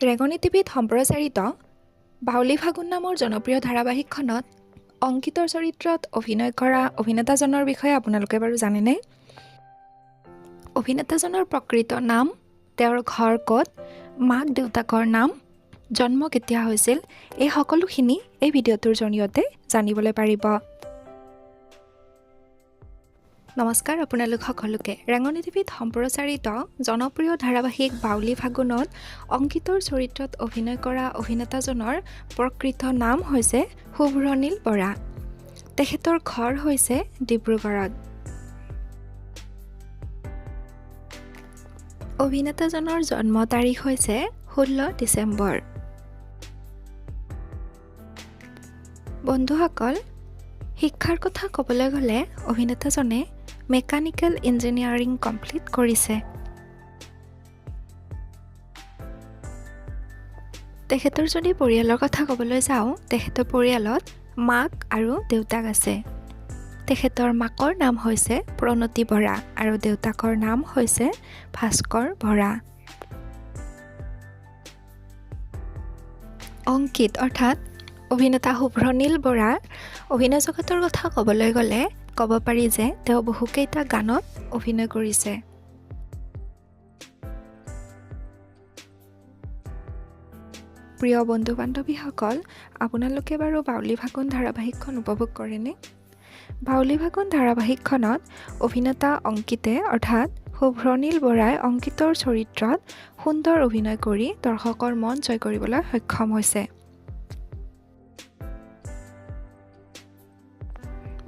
ৰেঙনি টিভিত সম্প্ৰচাৰিত বাউলি ফাগুন নামৰ জনপ্ৰিয় ধাৰাবাহিকখনত অংকিতৰ চৰিত্ৰত অভিনয় কৰা অভিনেতাজনৰ বিষয়ে আপোনালোকে বাৰু জানেনে? অভিনেতাজনৰ প্ৰকৃত নাম, তেওঁৰ ঘৰ ক'ত, মাক দেউতাকৰ নাম, জন্ম কেতিয়া হৈছিল, এই সকলোখিনি এই ভিডিঅ'টোৰ জৰিয়তে জানিবলৈ পাৰিব। নমস্কাৰ আপোনালোক সকলোকে। ৰেঙনি টিভিত সম্প্ৰচাৰিত জনপ্ৰিয় ধাৰাবাহিক বাউলি ফাগুনত অংকিতৰ চৰিত্ৰত অভিনয় কৰা অভিনেতাজনৰ প্ৰকৃত নাম হৈছে শুভ্ৰনীল বৰা। তেখেতৰ ঘৰ হৈছে ডিব্ৰুগড়ত। অভিনেতাজনৰ জন্ম তাৰিখ হৈছে 16 ডিচেম্বৰ। বন্ধুসকল, শিক্ষাৰ কথা ক'বলৈ গ'লে অভিনেতাজনে মেকানিকেল ইঞ্জিনিয়াৰিং কমপ্লিট কৰিছে। তেখেতৰ যদি পৰিয়ালৰ কথা ক'বলৈ যাওঁ, তেখেতৰ পৰিয়ালত মাক আৰু দেউতাক আছে। তেখেতৰ মাকৰ নাম হৈছে প্ৰণতি বৰা আৰু দেউতাকৰ নাম হৈছে ভাস্কৰ বৰা। অংকিত অৰ্থাৎ অভিনেতা শুভ্ৰনীল বৰাৰ অভিনয় জগতৰ কথা ক'বলৈ গ'লে ক'ব পাৰি যে তেওঁ বহুকেইটা গানত অভিনয় কৰিছে। প্ৰিয় বন্ধু বান্ধৱীসকল, আপোনালোকে বাৰু বাউলি ফাগুন ধাৰাবাহিকখন উপভোগ কৰেনে? বাউলি ফাগুন ধাৰাবাহিকখনত অভিনেতা অংকিতে অৰ্থাৎ শুভ্ৰনীল বৰাই অংকিতৰ চৰিত্ৰত সুন্দৰ অভিনয় কৰি দৰ্শকৰ মন জয় কৰিবলৈ সক্ষম হৈছে।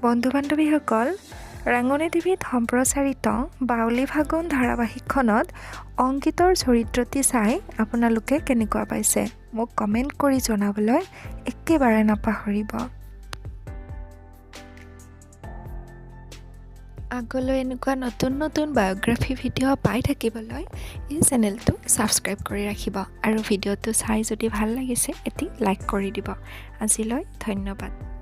বন্ধু বান্ধৱীসকল, ৰেঙনি টিভিত সম্প্ৰচাৰিত বাউলি ফাগুন ধাৰাবাহিকখনত অংকিতৰ চৰিত্ৰটি চাই আপোনালোকে কেনেকুৱা পাইছে মোক কমেণ্ট কৰি জনাবলৈ একেবাৰে নাপাহৰিব। আগলৈ এনেকুৱা নতুন নতুন বায়োগ্ৰাফি ভিডিঅ' পাই থাকিবলৈ এই চেনেলটো ছাবস্ক্ৰাইব কৰি ৰাখিব আৰু ভিডিঅ'টো চাই যদি ভাল লাগিছে এটি লাইক কৰি দিব। আজিলৈ ধন্যবাদ।